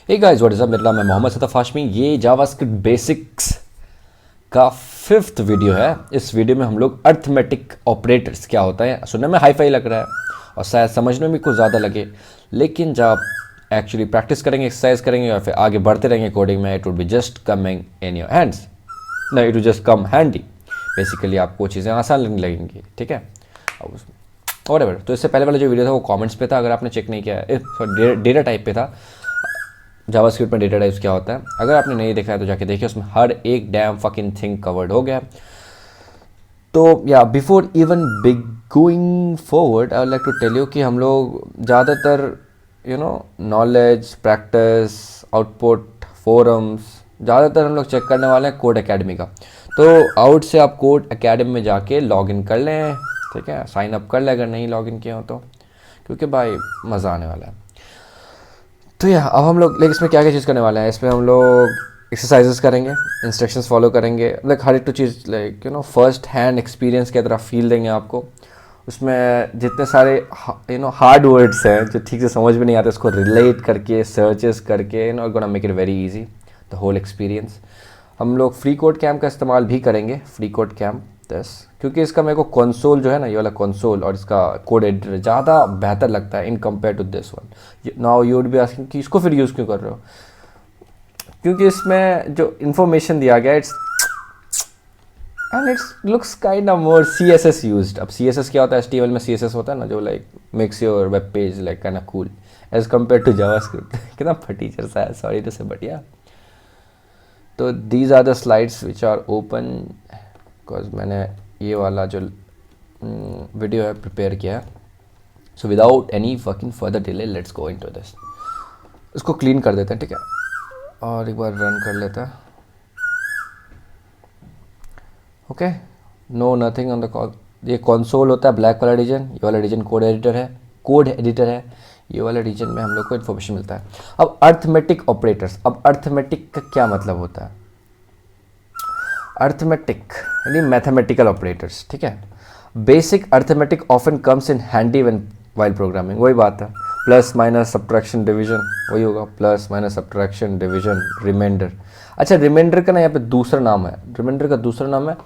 Hey guys what is up, मेरा नाम है मोहम्मद सतफ हाशमी। ये जावास्क्रिप्ट बेसिक्स का 5th वीडियो है। इस वीडियो में हम लोग अर्थमेटिक ऑपरेटर्स क्या होता है, सुनने में हाई फाई लग रहा है और शायद समझने में कुछ ज़्यादा लगे, लेकिन जब आप एक्चुअली प्रैक्टिस करेंगे, एक्सरसाइज करेंगे और फिर आगे बढ़ते रहेंगे कोडिंग में, it would be just coming in your hands. नहीं, it would just come handy. Basically आपको चीज़ें आसान लगने लगेंगी, ठीक है। और एवर, तो इससे पहले वाला जो वीडियो था वो कमेंट्स पे था, अगर आपने चेक नहीं किया है। सॉरी, डेटा टाइप पे था। जावास्क्रिप्ट में डेटा टाइप्स क्या होता है, अगर आपने नहीं देखा है तो जाके देखिए, उसमें हर एक डैम फकिंग थिंग कवर्ड हो गया। तो या before even big going forward I would like to tell you कि हम लोग ज़्यादातर नॉलेज, प्रैक्टिस, आउटपुट, फोरम्स ज़्यादातर हम लोग चेक करने वाले हैं कोड एकेडमी का। तो आउट से आप कोड एकेडमी में जाके लॉग इन कर लें, ठीक है, साइन अप कर लें अगर नहीं लॉग इन किया हो तो, क्योंकि भाई मज़ा आने वाला है। तो या अब हम लोग लेकिन इसमें क्या क्या चीज़ करने वाले हैं, इसमें हम लोग एक्सरसाइजेस करेंगे, इंस्ट्रक्शंस फॉलो करेंगे, लाइक हर एक तो चीज़ लाइक फर्स्ट हैंड एक्सपीरियंस की तरह फील देंगे आपको। उसमें जितने सारे हार्ड वर्ड्स हैं जो ठीक से समझ में नहीं आते, उसको रिलेट करके सर्चेस करके gonna make it very easy the whole experience. हम लोग फ्री कोड कैम्प का इस्तेमाल भी करेंगे, फ्री कोड कैम्प 10, क्योंकि इसका मेरे को कंसोल जो है ना, ये वाला कंसोल और इसका कोड एडिटर ज़्यादा बेहतर लगता है in compare to this one. Now you would be asking कि इसको फिर यूज़ क्यों कर रहे हो, क्योंकि इसमें जो इन्फॉर्मेशन दिया गया it's looks kind of more CSS used. अब CSS क्या होता है, HTML में CSS होता है ना, जो like makes your web page like kind of cool as compare to JavaScript. कितना फटीचर सा है, सॉरी टू से, बट या। तो these are the slides which are open, because मैंने ये वाला जो वीडियो है प्रिपेयर किया है। So without any fucking further delay let's go into this. इसको क्लीन कर देते हैं, ठीक है, और एक बार रन कर लेता है। Okay, no nothing on the call. ये कंसोल होता है, ब्लैक वाला रीजन, ये वाला रीजन कोड एडिटर है, ये वाला रीजन में हम लोग को इन्फॉर्मेशन मिलता है। अब अर्थमेटिक ऑपरेटर्स, अब अर्थमेटिक का क्या मतलब होता है? अर्थमेटिक यानी मैथमेटिकल ऑपरेटर्स, ठीक है। Basic arithmetic often comes in handy when while programming, वही बात है। प्लस माइनस सब्ट्रैक्शन डिवीजन, वही होगा, plus minus subtraction division, reminder. अच्छा, रिमाइंडर का ना यहाँ पे दूसरा नाम है, रिमाइंडर का दूसरा नाम है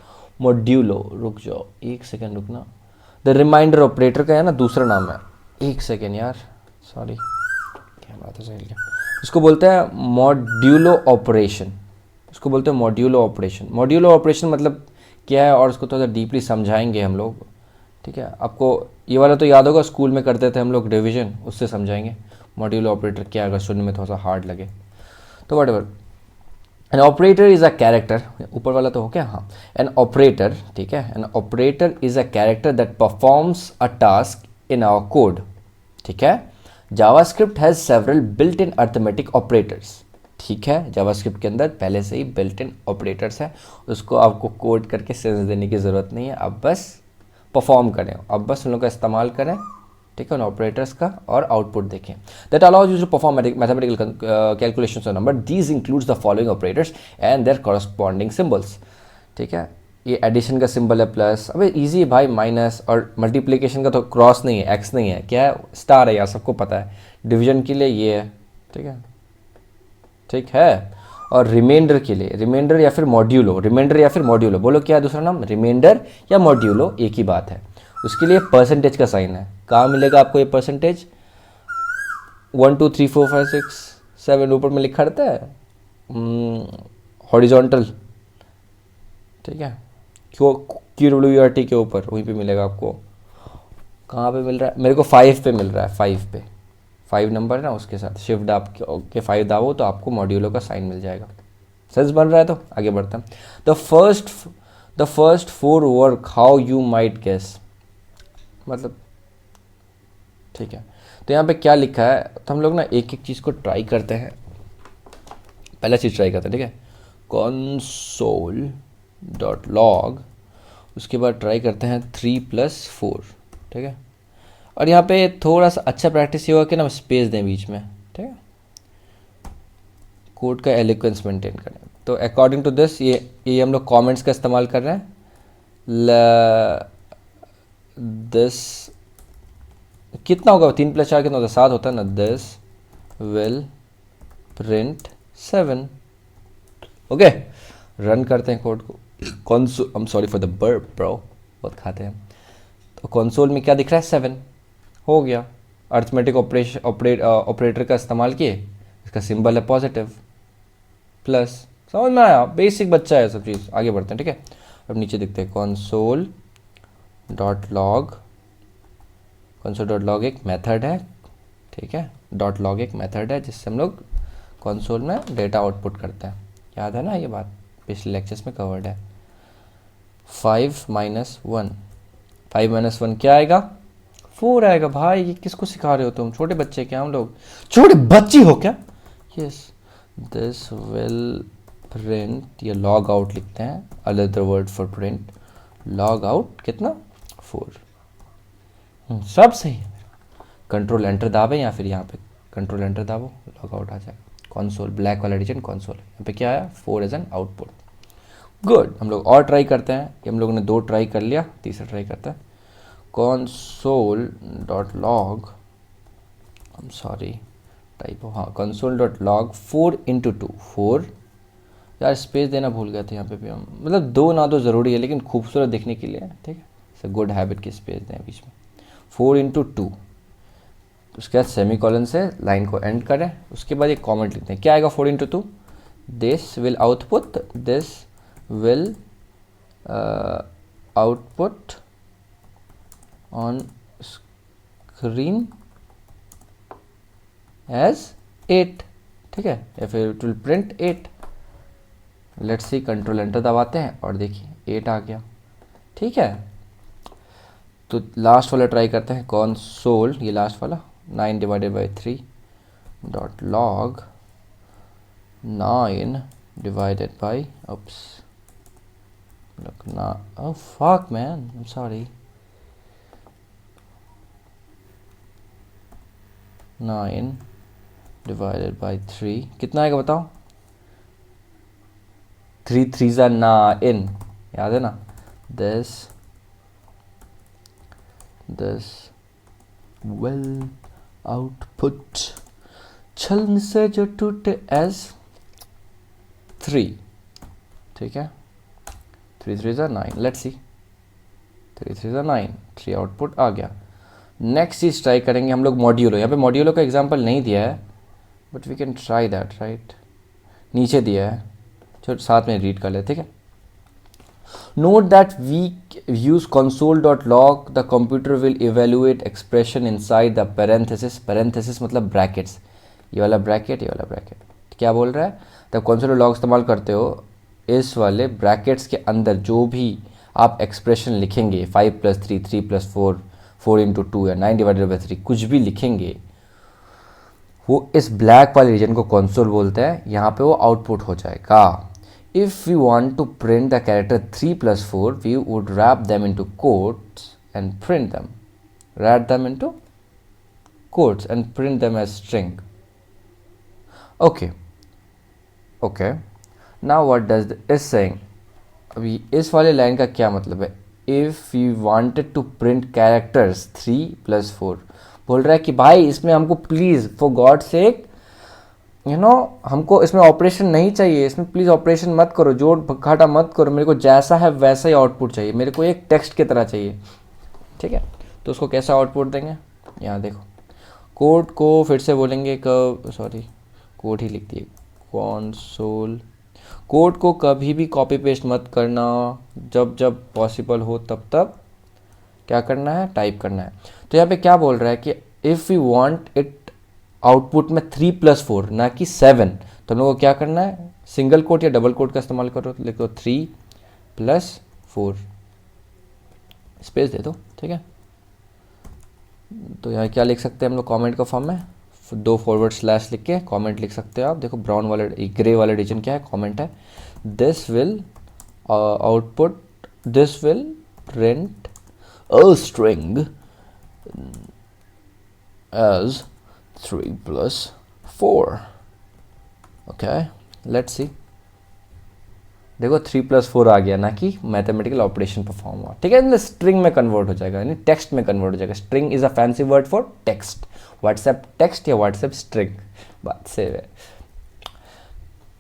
मॉड्यूलो। रुक जाओ एक सेकेंड, रुकना। द रिमाइंडर ऑपरेटर का है ना दूसरा नाम है, एक सेकेंड यार, सॉरी, कैमरा तो सही गया। इसको बोलते हैं मॉड्यूलो ऑपरेशन, इसको बोलते हैं मॉड्यूलो ऑपरेशन। मॉड्यूलो ऑपरेशन मतलब क्या है, और उसको थोड़ा डीपली समझाएंगे हम लोग, ठीक है। आपको ये वाला तो याद होगा, स्कूल में करते थे हम लोग डिवीजन, उससे समझाएंगे मॉड्यूलो ऑपरेटर क्या, अगर सुनने में थोड़ा सा हार्ड लगे तो what ever. N operator is a character, ऊपर वाला तो हो क्या, हाँ। एन ऑपरेटर, ठीक है, an operator is a character that performs a task in our code, ठीक है। JavaScript has several built in arithmetic operators, ठीक है। जावास्क्रिप्ट के अंदर पहले से ही बिल्ट इन ऑपरेटर्स है, उसको आपको कोड करके सेंस देने की ज़रूरत नहीं है, अब बस परफॉर्म करें, अब बस उन लोगों का इस्तेमाल करें, ठीक है, उन ऑपरेटर्स का, और आउटपुट देखें। That allows you to perform mathematical calculations on number, these includes the following operators and their corresponding symbols, ठीक है। ये एडिशन का सिंबल है प्लस, अबे इजी है भाई, माइनस, और मल्टीप्लिकेशन का तो क्रॉस नहीं है, एक्स नहीं है, क्या है, स्टार है यार, सबको पता है। डिवीजन के लिए ये है, ठीक है, ठीक है। और रिमाइंडर के लिए रिमाइंडर या फिर मॉड्यूलो, रिमाइंडर या फिर मॉड्यूलो, बोलो क्या है दूसरा नाम, रिमाइंडर या मॉड्यूलो, एक ही बात है। उसके लिए परसेंटेज का साइन है, कहाँ मिलेगा आपको ये परसेंटेज, 1 2 3 4 5 6 7 ऊपर में लिखा रहता है, हॉरिजॉन्टल, ठीक है, QWERT के ऊपर, वहीं पे मिलेगा आपको। कहाँ पे मिल रहा है मेरे को, 5 पे मिल रहा है, 5 पे, 5 नंबर है ना, उसके साथ शिफ्ट दाब के 5 दाबो तो आपको मॉड्यूलो का साइन मिल जाएगा। सेंस बन रहा है, तो आगे बढ़ता है। The first 4 work how you might guess, मतलब, ठीक है। तो यहाँ पे क्या लिखा है, तो हम लोग ना एक एक चीज़ को ट्राई करते हैं। पहला चीज़ ट्राई करते हैं, ठीक है, console डॉट लॉग, उसके बाद ट्राई करते हैं 3 + 4, ठीक है। और यहाँ पे थोड़ा सा अच्छा प्रैक्टिस ये होगा कि ना स्पेस दें बीच में, ठीक है, कोड का एलिक्वेंस मेंटेन करें। तो अकॉर्डिंग टू दिस ये हम लोग कमेंट्स का इस्तेमाल कर रहे हैं। दिस कितना होगा, 3 + 4 कितना होता है, 7 होता है ना। This will print 7। Okay, run करते हैं कोड को। Console, I am sorry for the burp bro, बहुत खाते हैं। तो कंसोल में क्या दिख रहा है? 7 हो गया। अर्थमेटिक ऑपरेटर का इस्तेमाल किए, इसका सिंबल है पॉजिटिव प्लस। समझ में आया? बेसिक बच्चा है सब चीज़। आगे बढ़ते हैं, ठीक है। अब नीचे देखते हैं console dot log. Console dot log एक मेथड है, ठीक है। डॉट लॉग एक मेथड है जिससे हम लोग कंसोल में डेटा आउटपुट करते हैं। याद है ना ये बात, पिछले लेक्चर्स में कवर्ड है। 5 माइनस 1, 5 माइनस 1 क्या आएगा? 4 आएगा। भाई ये किसको सिखा रहे हो तुम? छोटे बच्चे क्या हम लोग? छोटे बच्ची हो क्या? यस, दिस विल प्रिंट, ये लॉग आउट लिखते हैं, another word for print. Log out कितना? 4। सब सही है। कंट्रोल एंटर दाबे या फिर यहाँ पे कंट्रोल एंटर दाबो, लॉग आउट आ जाएगा। कंसोल, ब्लैक वाला रीजन कंसोल, यहाँ पे क्या आया? 4 एज एन आउटपुट। गुड। हम लोग और ट्राई करते हैं। कि हम लोगों ने 2 ट्राई कर लिया, तीसरा ट्राई करते हैं। Console dot log, I am sorry type, हाँ, कंसोल डॉट लॉग 4 इंटू 2, 4। यार स्पेस देना भूल गए थे यहाँ पे भी हम, मतलब 2 ना तो ज़रूरी है लेकिन खूबसूरत दिखने के लिए, ठीक है। गुड हैबिट की स्पेस दें बीच में। 4 इंटू 2, उसके बाद सेमी कॉलन से लाइन को एंड करें, उसके बाद एक कॉमेंट लिखते हैं। क्या आएगा 4 into 2? This will output, this will output on screen as 8, ठीक है, या फिर it will print 8। Let's see, control enter दबाते हैं और देखिए 8 आ गया, ठीक है। तो लास्ट वाला ट्राई करते हैं। कंसोल, ये लास्ट वाला, 9 divided by 3 dot log 9 divided by, oops, look, ना, oh fuck man, I'm sorry, 9 divided by 3 कितना आएगा बताओ? 3 3 9, याद है ना। this will output, छल से जो टूटे as 3, ठीक है। 3 3 9, लेट्स सी, 3 3 9, 3 आउटपुट आ गया। नेक्स्ट चीज ट्राई करेंगे हम लोग मॉड्यूलो। यहाँ पे मॉड्यूलो का एग्जांपल नहीं दिया है, but we can try that, right. नीचे दिया है, चलो साथ में रीड कर ले, ठीक है। Note that we use console.log, the computer will evaluate expression inside the parenthesis. Parenthesis मतलब ब्रैकेट्स, ये वाला ब्रैकेट, ये वाला ब्रैकेट। क्या बोल रहा है? तब console.log इस्तेमाल करते हो, इस वाले ब्रैकेट्स के अंदर जो भी आप एक्सप्रेशन लिखेंगे, 5 + 3, 3 + 4, 4 इंटू 2 या 9 डिवाइडेड बाई 3, कुछ भी लिखेंगे, वो इस ब्लैक वाले रीजन को कंसोल बोलते हैं। यहाँ पे वो आउटपुट हो जाएगा। If we want to print the character 3 + 4, we would wrap them into quotes and print them, wrap them into quotes and print them as string. Okay okay, now what does this saying? अभी इस वाले line का क्या मतलब है? If you wanted to print characters 3 + 4, बोल रहा है कि भाई इसमें हमको please for God sec, you know, हमको इसमें ऑपरेशन नहीं चाहिए, इसमें प्लीज़ ऑपरेशन मत करो, जोड़ घटाव मत करो, मेरे को जैसा है वैसा ही आउटपुट चाहिए, मेरे को एक टेक्स्ट की तरह चाहिए, ठीक है। तो उसको कैसा आउटपुट देंगे? यहाँ देखो, कोड को फिर से बोलेंगे, सॉरी कोड ही लिख दिए, कंसोल। कोड को कभी भी कॉपी पेस्ट मत करना, जब जब पॉसिबल हो तब तब क्या करना है? टाइप करना है। तो यहाँ पे क्या बोल रहा है कि if you want it output में 3 + 4 ना कि 7, तो हम लोग को क्या करना है? सिंगल कोट या डबल कोट का इस्तेमाल करो, लिखो 3 + 4, स्पेस दे दो, ठीक है। तो यहाँ क्या लिख सकते हैं हम लोग कमेंट का फॉर्म में? 2 फॉरवर्ड स्लैश लिख के कमेंट लिख सकते हो आप। देखो ब्राउन वाला, ग्रे वाला रीजन क्या है? कमेंट है। This will output, this will print a string as 3 + 4. Okay, let's see. देखो 3 + 4 आ गया, ना कि मैथमेटिकल ऑपरेशन परफॉर्म हुआ, ठीक है। स्ट्रिंग में कन्वर्ट हो जाएगा, यानी टेक्स्ट में कन्वर्ट हो जाएगा। String is a fancy word for text, WhatsApp text या व्हाट्सएप स्ट्रिंग, बात सेम है।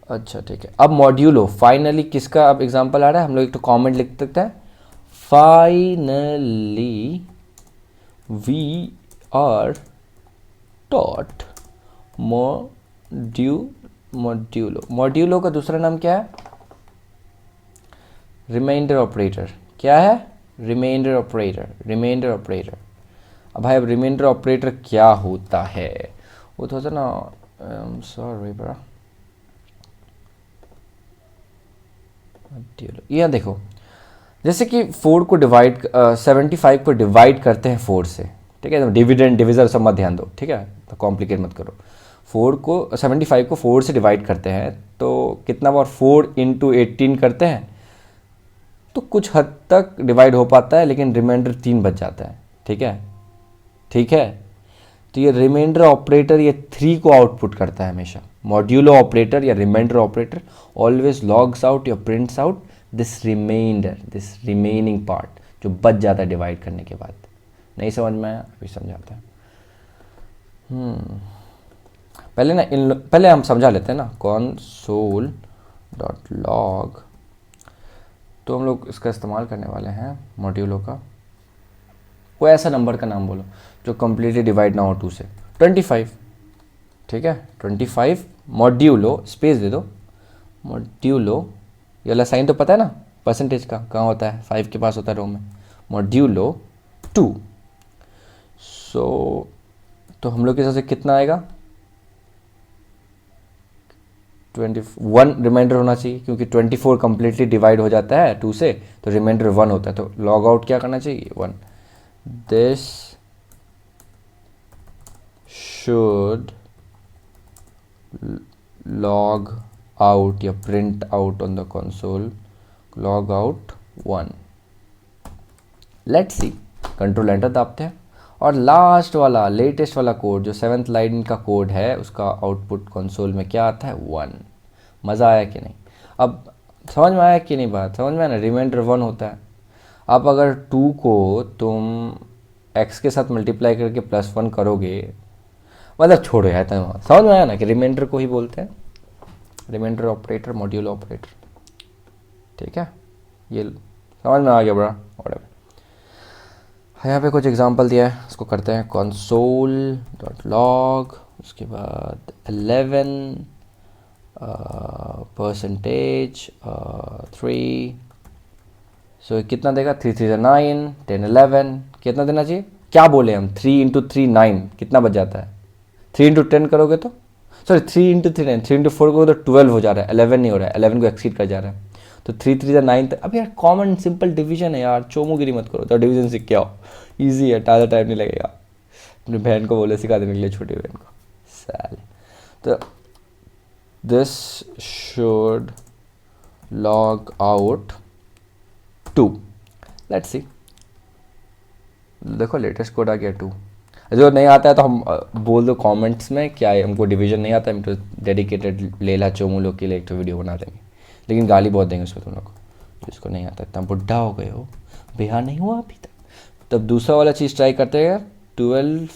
अच्छा ठीक है, अब मॉड्यूलो फाइनली किसका अब एग्जांपल आ रहा है, हम लोग एक तो कमेंट लिख सकते हैं, finally we are taught modulo का दूसरा नाम क्या है, रिमाइंडर ऑपरेटर। क्या है, रिमाइंडर ऑपरेटर। अब भाई अब रिमाइंडर ऑपरेटर क्या होता है, वो तो होता ना, सॉरी बड़ा, यह देखो, जैसे कि 4 को डिवाइड 75 को डिवाइड करते हैं 4 से, ठीक है, डिविडेंड डिविजन सब मत ध्यान दो, ठीक है, तो कॉम्प्लिकेट मत करो। 4 को 75 को 4 से डिवाइड करते हैं तो कितना बार 4 इंटू 18 करते हैं, तो कुछ हद तक डिवाइड हो पाता है, लेकिन रिमाइंडर 3 बच जाता है, ठीक है, ठीक है। तो ये रिमाइंडर ऑपरेटर ये 3 को आउटपुट करता है हमेशा। मॉड्यूलो ऑपरेटर या reminder operator always logs out या prints out this reminder, this remaining part जो बच जाता है डिवाइड करने के बाद। नहीं समझ में आया, अभी समझाते हैं। पहले हम समझा लेते हैं ना, console डॉट लॉग, तो हम लोग इसका इस्तेमाल करने वाले हैं मॉड्यूलो का। कोई ऐसा नंबर का नाम बोलो जो कम्प्लीटली डिवाइड ना हो 2 से। 25, ठीक है, 25 मॉड्यूलो, स्पेस दे दो, मॉड्यूलो, ये वाला साइन तो पता है ना परसेंटेज का, कहाँ होता है, 5 के पास होता है रो में, मॉड्यूलो 2। सो तो हम लोग के हिसाब से कितना आएगा, 21 रिमाइंडर होना चाहिए, क्योंकि 24 कम्प्लीटली डिवाइड हो जाता है 2 से, तो रिमाइंडर 1 होता है, तो लॉग आउट क्या करना चाहिए, 1। दिस शुड log out या print out on the console, log out 1। Let's see, control enter दाबते हैं, और लास्ट वाला लेटेस्ट वाला कोड जो 7th लाइन का कोड है उसका आउटपुट कंसोल में क्या आता है, 1। मज़ा आया कि नहीं, अब समझ में आया कि नहीं, बात समझ में आया ना, रिमाइंडर 1 होता है। अब अगर 2 को तुम x के साथ मल्टीप्लाई करके +1 करोगे, मतलब छोड़ो यार, समझ में आया ना कि रिमाइंडर को ही बोलते हैं रिमाइंडर ऑपरेटर, मॉड्यूल ऑपरेटर, ठीक है, ये समझ में आ गया बड़ा। और यहाँ पे कुछ एग्जांपल दिया है, उसको करते हैं, console.log, उसके बाद 11 परसेंटेज 3, सो कितना देगा, 3 3 9, 10 11, कितना देना चाहिए, क्या बोले हम, 3 इंटू 3 9, कितना बच जाता है, 3 इंटू 10 करोगे तो, सॉरी 3 इंटू 3 9, 3 इंटू 4 करोगे तो 12 हो जा रहा है, 11 नहीं हो रहा है, 11 को एक्सीड कर जा रहा है, तो 3 3 9। अब यार कॉमन सिंपल डिवीजन है यार, चोमोगिरी मत करो, तो डिवीजन सीख के आओ, ईजी है, ज़्यादा टाइम नहीं लगेगा। अपनी बहन को बोले सिखा देने के लिए, छोटी बहन को, साले। तो this should log out 2, let's see, देखो लेटेस्ट कोड आ गया 2। जो नहीं आता है तो हम बोल दो कमेंट्स में क्या है, हमको डिवीजन नहीं आता है, हम तो डेडिकेटेड लेला चोमू लोग के लिए एक तो वीडियो बना देंगे, लेकिन गाली बहुत देंगे उसमें तुम लोग को, जिसको नहीं आता, इतना बुढ़ा हो गए हो, बिहार नहीं हुआ अभी तक। तब दूसरा वाला चीज़ ट्राई करते हैं, 12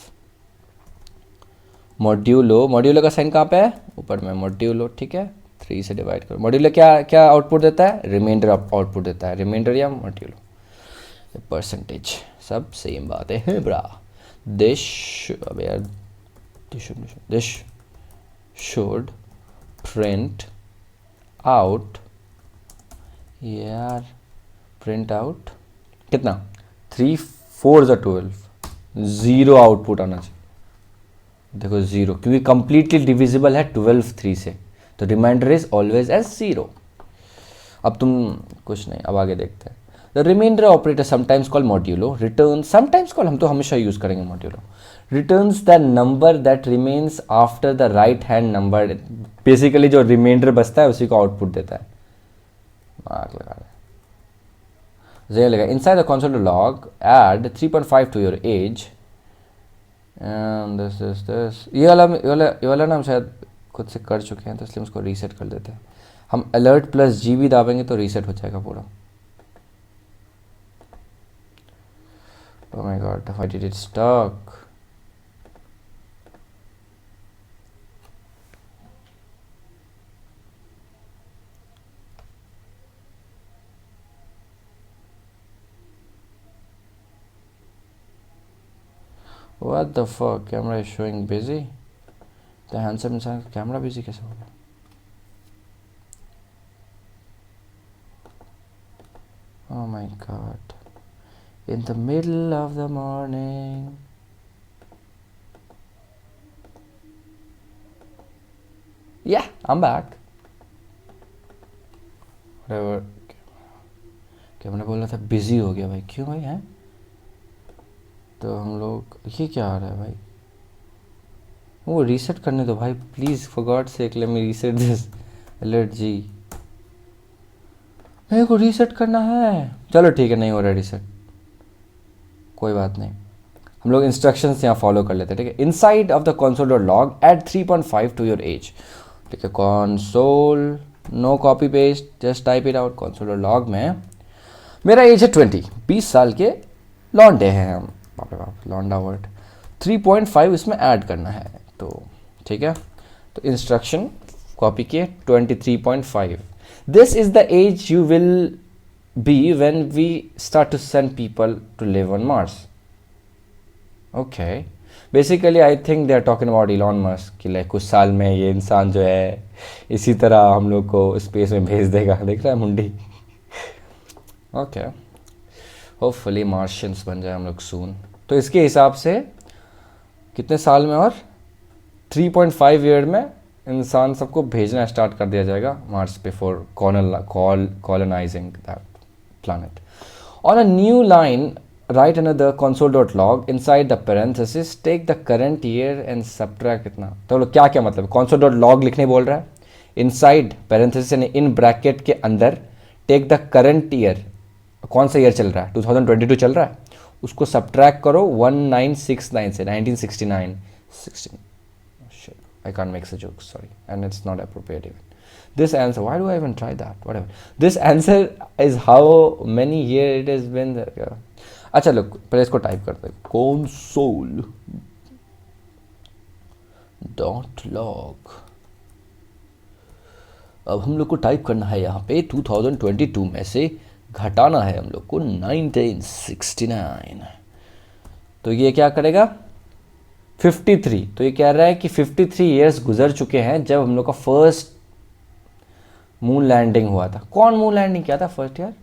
मॉड्यूलो का साइन कहाँ पे है, ऊपर में, मॉड्यूलो, ठीक है, 3 से डिवाइड करो। मॉड्यूलो क्या क्या आउटपुट देता है, रिमाइंडर आउटपुट देता है, रिमाइंडर या मॉड्यूलो, परसेंटेज, सब सेम बात है बड़ा। दिस अब यार दिस शुड प्रिंट आउट, यार प्रिंट आउट कितना, 3 4 12, 0 आउटपुट आना चाहिए, देखो 0, क्योंकि कंप्लीटली डिविजिबल है 12 3 से, तो रिमाइंडर इज ऑलवेज एज 0। अब तुम कुछ नहीं, अब आगे देखते हैं। The reminder operator sometimes call modulo return, sometimes call, हम तो हमेशा यूज़ करेंगे modulo, returns the number that remains after the right hand number, basically जो रिमाइंडर बचता है उसी को आउटपुट देता है। मार्क लगा रहे inside the console log add 3.5 to your age and this ये वाला ना हम शायद खुद से कर चुके हैं, तो इसलिए उसको रीसेट कर देते हैं। हम अलर्ट प्लस जी भी दाबेंगे तो रीसेट हो जाएगा पूरा। Oh my god, why did it stuck? What the fuck, camera is showing busy. The handsome इंसान का कैमरा बिजी कैसे हो गया? Oh my god. In the middle of the morning. Yeah, I'm back. Whatever. Camera बोल रहा था busy हो गया भाई, क्यों भाई हैं? तो हम लोग, ये क्या आ रहा है भाई? वो रीसेट करने दो भाई please, for God sake let me reset this. Alert जी, मेरे को रीसेट करना है। चलो ठीक है, नहीं हो रहा रीसेट, कोई बात नहीं, हम लोग इंस्ट्रक्शंस यहाँ फॉलो कर लेते हैं, ठीक है। Inside of the console dot log add 3.5 to your age, ठीक है। Console, no copy paste, just type it out. Console dot log में मेरा एज है 20, 20 साल के लॉन्डे हैं हम, बाप रे बाप लॉन्डा वर्ड। 3.5 इसमें ऐड करना है, तो ठीक है। तो इंस्ट्रक्शन कॉपी किए, 23.5। This is the age you will be when we start to send people to live on Mars. Okay, basically I think they are talking about Elon Musk कि like कुछ साल में ये इंसान जो है इसी तरह हम लोग को स्पेस में भेज देगा। देख रहा है मुंडी। ओके, होपफुली मार्शियंस बन जाए हम लोग सून। तो इसके हिसाब से कितने साल में, और 3.5 ईयर में इंसान सबको भेजना स्टार्ट कर दिया जाएगा मार्स पे for colonising that planet. On a new line right another console.log inside the parenthesis take the current year and subtract कितना। तो क्या क्या मतलब, console.log लिखने बोल रहा है, इनसाइड parenthesis यानी इन ब्रैकेट के अंदर टेक द करंट ईयर, कौन सा ईयर चल रहा है, 2022 चल रहा है, उसको सब्ट्रैक्ट करो 1969 से, 1969 16। I can't make such jokes, sorry, and it's not appropriate even. This answer, why do I even try that? Whatever. This answer is how many years it has been there. Yeah. अच्छा लोग पहले इसको type करते हैं, console dot log. अब हम लोग को टाइप करना है यहाँ पे 2022 में से घटाना है हम लोग को 1969। तो ये क्या करेगा 53। तो ये कह रहा है कि 53 ईयर्स गुजर चुके हैं जब हम लोग का फर्स्ट मून लैंडिंग हुआ था। कौन मून लैंडिंग किया था फर्स्ट यार?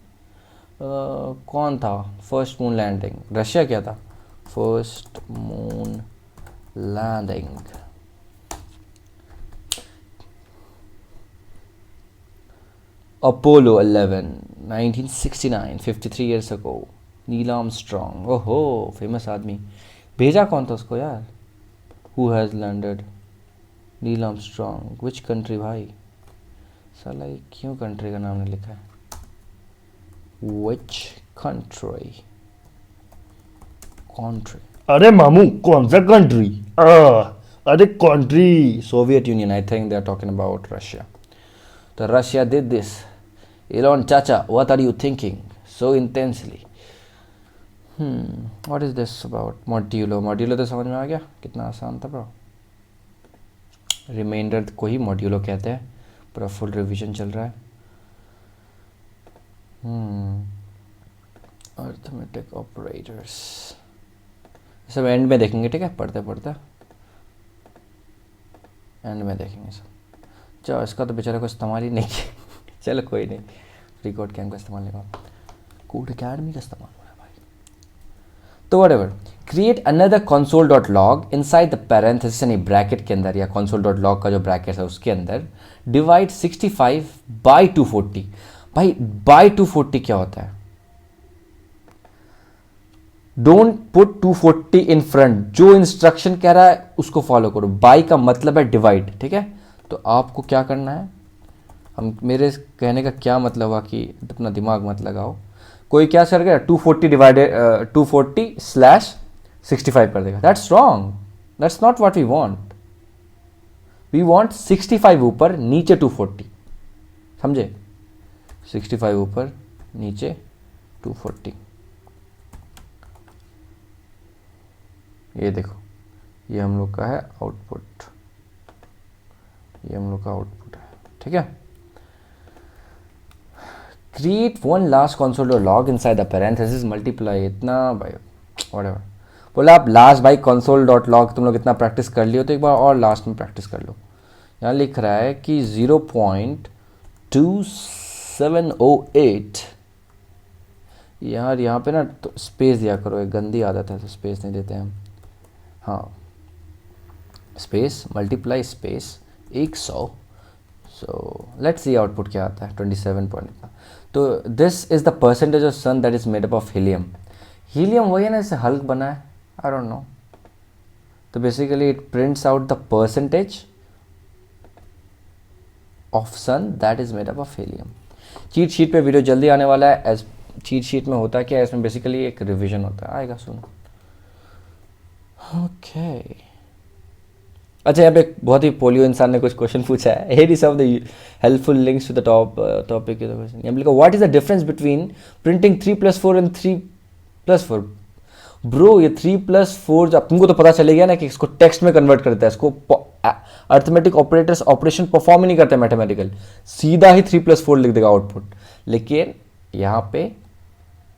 कौन था फर्स्ट मून लैंडिंग? रशिया किया था first moon landing. Apollo 11 1969, 53 years ago. Neil Armstrong, ओहो फेमस आदमी। भेजा कौन था उसको यार? Who has landed? Neil Armstrong. Which country भाई? साला ये क्यों कंट्री का नाम नहीं लिखा है? Which country? कंट्री, अरे मामू कौन सा कंट्री? अरे country Soviet Union. I think they are talking about Russia. तो रशिया डिड दिस। एलोन चाचा, what are you thinking so intensely? What is this about? Modulo, modulo तो समझ में आ गया, कितना आसान था ब्रो। रिमाइंडर को ही मॉड्यूलो कहते हैं। पूरा फुल रिवीजन चल रहा है। अर्थमेटिक ऑपरेटर्स सब एंड में देखेंगे, ठीक है, पढ़ते पढ़ते एंड में देखेंगे सब। चलो इसका तो बेचारे को इस्तेमाल ही नहीं किया। चलो कोई नहीं, फ्री कोड कैम का इस्तेमाल नहीं हुआ, कोड अकेडमी का इस्तेमाल हो रहा है भाई। तो whatever, create another console.log inside the parenthesis यानी ब्रैकेट के अंदर, या console.log का जो ब्रैकेट है उसके अंदर डिवाइड 65 बाई 240। भाई बाई 240 क्या होता है? डोंट पुट 240 इन फ्रंट, जो इंस्ट्रक्शन कह रहा है उसको फॉलो करो। बाई का मतलब है डिवाइड, ठीक है। तो आपको क्या करना है, हम मेरे कहने का क्या मतलब हुआ कि अपना दिमाग मत लगाओ। कोई क्या कर गया 240 डिवाइडेड 240/65 कर देगा। That's wrong, that's not what we want. We want 65 ऊपर नीचे 240, समझे? 65 ऊपर नीचे 240। ये देखो, ये हम लोग का है आउटपुट, ये हम लोग का आउटपुट है, ठीक है। Create one last console.log inside the parenthesis, multiply इतना by whatever, बोला आप लास्ट भाई कंसोल डॉट लॉग तुम लोग इतना प्रैक्टिस कर लियो तो एक बार और लास्ट में प्रैक्टिस कर लो। यहाँ लिख रहा है कि 0.2708 यार यहाँ पे ना तो स्पेस दिया करो, एक गंदी आदत है तो स्पेस नहीं देते हम। हाँ space multiply space 100। So let's see output क्या आता है 27 पॉइंट का। तो this is the percentage of sun that is made up of helium. Helium वही है ना, इससे हल्क बना है, आई डोंट नो। तो basically it prints out the percentage of sun that is made up of helium. Cheat sheet पे video जल्दी आने वाला है। एज चीट शीट में होता है क्या, इसमें बेसिकली एक रिवीजन होता है, आएगा सुनो। ओके अच्छा, यहाँ पे बहुत ही पोलियो इंसान ने कुछ क्वेश्चन पूछा है। Here is of the helpful links to the top topic. यहाँ पे लिखा what is the difference between printing 3+4 and 3+4। Bro ये 3+4 जब तुमको तो पता चलेगा ना कि इसको टेक्स्ट में कन्वर्ट करता है, इसको अर्थमेटिक ऑपरेटर्स ऑपरेशन परफॉर्म ही नहीं करते मैथमेटिकल, सीधा ही 3+4 लिख देगा आउटपुट। लेकिन यहाँ पे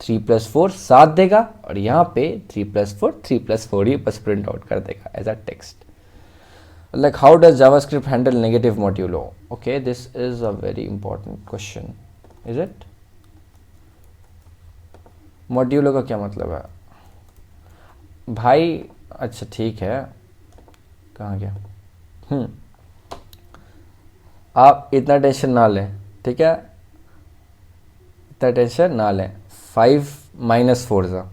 3+4 7 देगा और यहाँ पे 3+4 ही बस प्रिंट आउट कर देगा as a text. Like how does JavaScript handle negative modulo? Okay, this is a very important question, is it? modulo का क्या मतलब है भाई? अच्छा ठीक है, कहाँ गया? आप इतना टेंशन ना लें, ठीक है, इतना टेंशन ना लें। 5 - 4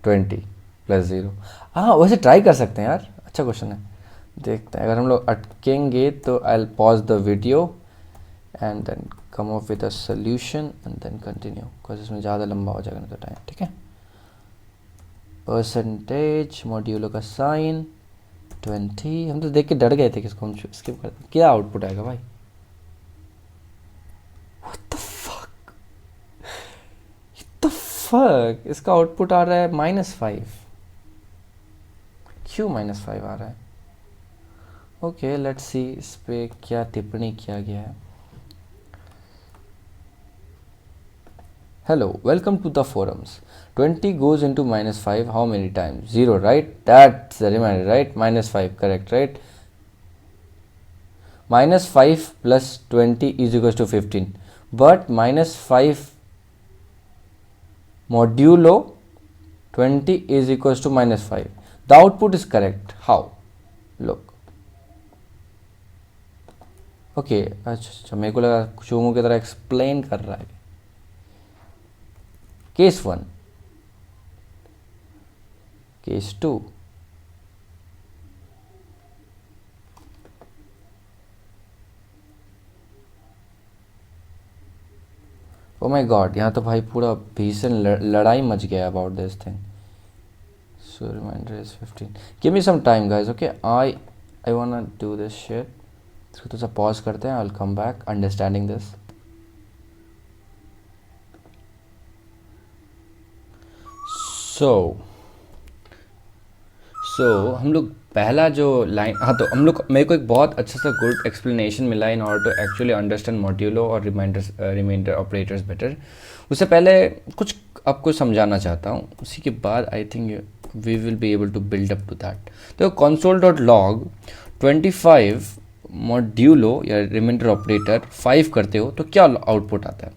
20 + 0। हाँ वैसे ट्राई कर सकते हैं यार, अच्छा क्वेश्चन है, देखते हैं। अगर हम लोग अटकेंगे तो I pause the video and then come up with a solution and then continue, because इसमें ज़्यादा लंबा हो जाएगा ना तो टाइम, ठीक है। परसेंटेज मॉड्यूलो का साइन 20, हम तो देख के डर गए थे कि इसको हम स्किप करते। क्या आउटपुट आएगा भाई? व्हाट द फक, इसका आउटपुट आ रहा है -5। क्यों -5 आ रहा है? ओके लेट्स सी इस पे क्या टिप्पणी किया गया है। Hello welcome to the forums. 20 goes into -5 how many times? 0, right? That's the reminder, right? -5 correct, right? -5 plus 20 is equals to 15, but -5 modulo 20 is equals to -5. The output is correct. How? Look. Okay अच्छा, मेरे को लगा चोंगों की तरह explain कर रहा है। Case 1, case 2, oh my God, यहाँ तो भाई पूरा भीषण लड़ाई मच गया about this thing. So reminder is 15। Give me some time guys, okay, I want to do this shit. इसको तो सब पॉज करते हैं, I will come back understanding this. So हम लोग पहला जो लाइन, हाँ तो हम लोग, मेरे को एक बहुत अच्छा सा गुड एक्सप्लेनेशन मिला in order to actually understand modulo और रिमाइंडर ऑपरेटर्स बेटर। उससे पहले कुछ आपको समझाना चाहता हूँ, उसी के बाद I think we will be able to build up to that. तो console.log 25 मॉड्यूलो या रिमाइंडर ऑपरेटर 5 करते हो तो क्या आउटपुट आता है?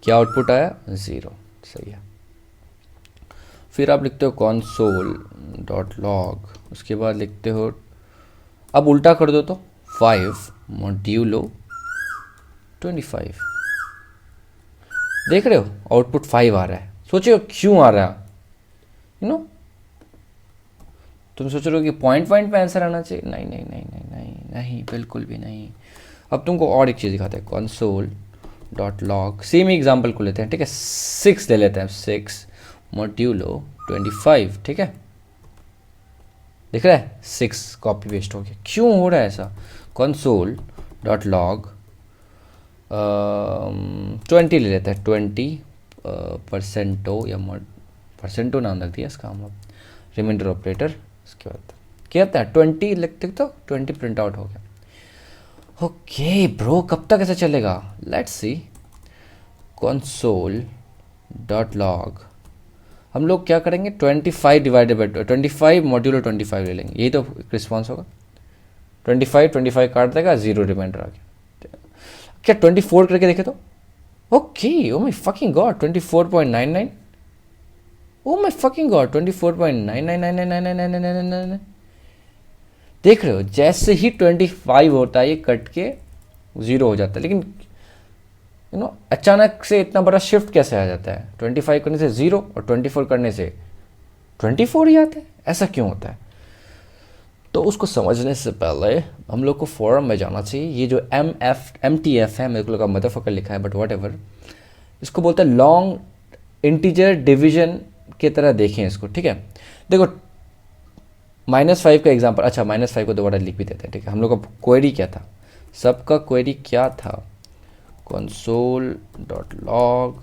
क्या आउटपुट आया? 0, सही है। फिर आप लिखते हो console.log, उसके बाद लिखते हो, अब उल्टा कर दो तो 5 मॉड्यूलो 25। देख रहे हो आउटपुट 5 आ रहा है। सोचो क्यों आ रहा है, यू नो। तुम सोच रहे हो कि पॉइंट पे आंसर आना चाहिए, नहीं नहीं नहीं नहीं नहीं नहीं, बिल्कुल भी नहीं। अब तुमको और एक चीज़ दिखाते हैं, console.log, सेम ही एग्जाम्पल को लेते हैं, ठीक है, 6 ले लेते हैं, 6 मॉड्यूलो 25, ठीक है, दिख रहा है 6 कॉपी पेस्ट हो गया। क्यों हो रहा है ऐसा? console.log 20 ले लेते हैं, 20 परसेंटो या परसेंटो नाम रख दिया इसका हम, रिमाइंडर ऑपरेटर। उसके बाद क्या होता है 20 लिखते तो 20 प्रिंट आउट हो गया। ओके ब्रो, कब तक ऐसा चलेगा? Let's see console.log। हम लोग क्या करेंगे 25 डिवाइडेड बाई 25 मॉड्यूलो 25 ले लेंगे, यही तो रिस्पॉन्स होगा। 25 काट देगा, 0 रिमाइंडर आ गया। क्या 24 करके देखे तो, okay, oh my fucking God 24.99, oh my fucking God 24.99999999, देख रहे हो जैसे ही 25 होता है ये कट के 0 हो जाता है। लेकिन अचानक से इतना बड़ा शिफ्ट कैसे आ जाता है, 25 करने से 0 और 24 करने से 24 ही आता है, ऐसा क्यों होता है? तो उसको समझने से पहले हम लोग को फॉरम में जाना चाहिए। ये जो MTF है, मेरे को लगा मदरफकर लिखा है बट वट एवर, इसको बोलते हैं लॉन्ग इंटीजर डिवीजन की तरह देखें इसको, ठीक है। देखो -5 का एग्जाम्पल, अच्छा -5 को दोबारा लिख भी देते हैं, ठीक है। हम लोग का क्वेरी क्या था, सबका क्वेरी क्या था, console.log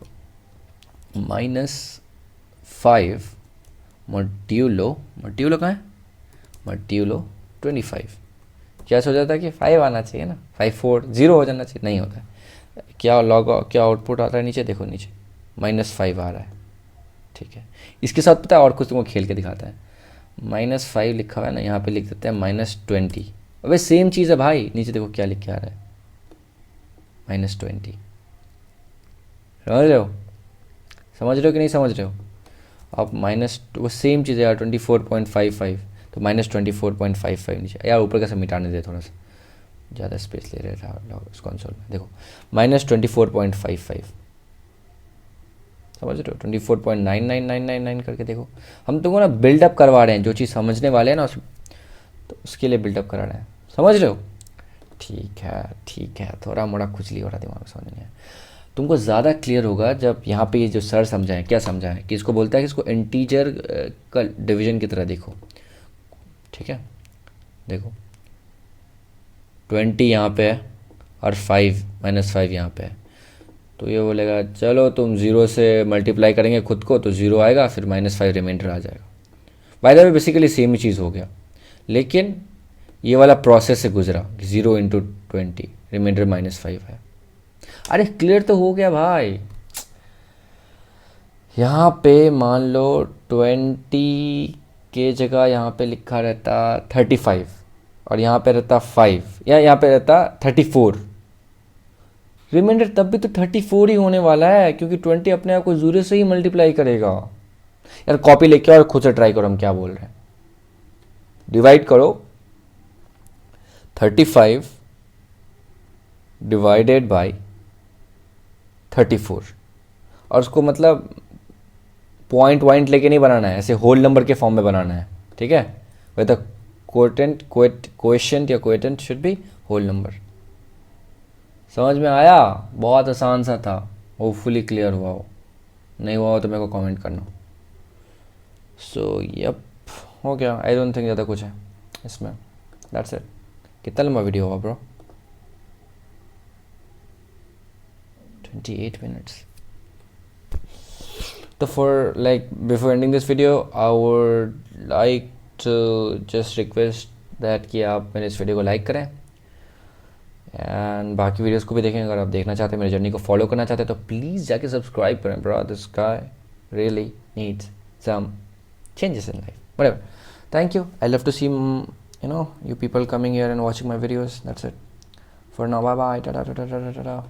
-5 मॉड्यूलो कहाँ है, मॉड्यूलो 25। क्या सोचा जाता है कि 5 आना चाहिए ना, 5 4 0 हो जाना चाहिए, नहीं होता है। क्या क्या आउटपुट आता है नीचे, देखो नीचे -5 आ रहा है, ठीक है। इसके साथ पता है और कुछ तुमको खेल के दिखाता है, -5 लिखा हुआ है ना, यहाँ पे लिख देते हैं -20। अबे सेम चीज़ है भाई, नीचे देखो क्या लिख के आ रहा है, -20। समझ रहे हो कि नहीं समझ रहे हो आप? वो सेम चीज़ है यार, 24.55 तो -24.55 नीचे। यार ऊपर का सब मिटाने दे, थोड़ा सा ज़्यादा स्पेस ले रहा था उस कंसोल में। देखो -24.55, समझ रहे हो, 24.99999 करके देखो। हम तुमको ना बिल्डअप करवा रहे हैं, जो चीज़ समझने वाले हैं ना तो उसके लिए बिल्डअप करा रहे हैं, समझ रहे हो? ठीक है, थोड़ा मोड़ा खुजली हो रहा दिमाग, समझ नहीं है। तुमको ज़्यादा क्लियर होगा जब यहाँ पे ये जो सर समझाएं, क्या समझाएं कि इसको बोलता है कि इसको इंटीजर का डिवीजन की तरह देखो, ठीक है। देखो 20 यहाँ पे है और -5 यहाँ पे है, तो ये बोलेगा चलो तुम 0 से मल्टीप्लाई करेंगे खुद को तो 0 आएगा, फिर -5 रिमाइंडर आ जाएगा। By the way basically same ही चीज़ हो गया, लेकिन ये वाला प्रोसेस से गुजरा, 0 × 20 रिमाइंडर -5 है। अरे क्लियर तो हो गया भाई। यहाँ पे मान लो 20 के जगह यहाँ पे लिखा रहता 35 और यहाँ पे रहता 5 या यहाँ पे रहता 34, रिमाइंडर तब भी तो 34 ही होने वाला है, क्योंकि 20 अपने आप को 0 से ही मल्टीप्लाई करेगा। यार कॉपी लेके और खुद से ट्राई करो हम क्या बोल रहे हैं। डिवाइड करो 35 डिवाइडेड बाई 34, और उसको मतलब पॉइंट लेके नहीं बनाना है, ऐसे होल नंबर के फॉर्म में बनाना है, ठीक है। वेदर कोएशिएंट या कोएटेंट शुड बी होल नंबर। समझ में आया? बहुत आसान सा था, होपफुली क्लियर हुआ हो, नहीं हुआ हो तो मेरे को कमेंट करना। सो यप, हो गया। आई डोंट थिंक ज़्यादा कुछ है इसमें, दैट्स इट। कितना लंबा वीडियो हुआ bro? 28 minutes. So for before ending this video, I would like to just request that कि आप मेरे इस वीडियो को लाइक करें एंड बाकी वीडियोस को भी देखें। अगर आप देखना चाहते हैं, मेरी जर्नी को फॉलो करना चाहते हैं, तो प्लीज़ जाके सब्सक्राइब करें bro. This guy really needs some changes in life, whatever. Thank you. I love to see you people coming here and watching my videos. That's it for now. Bye bye. Ta ta ta ta ta ta ta.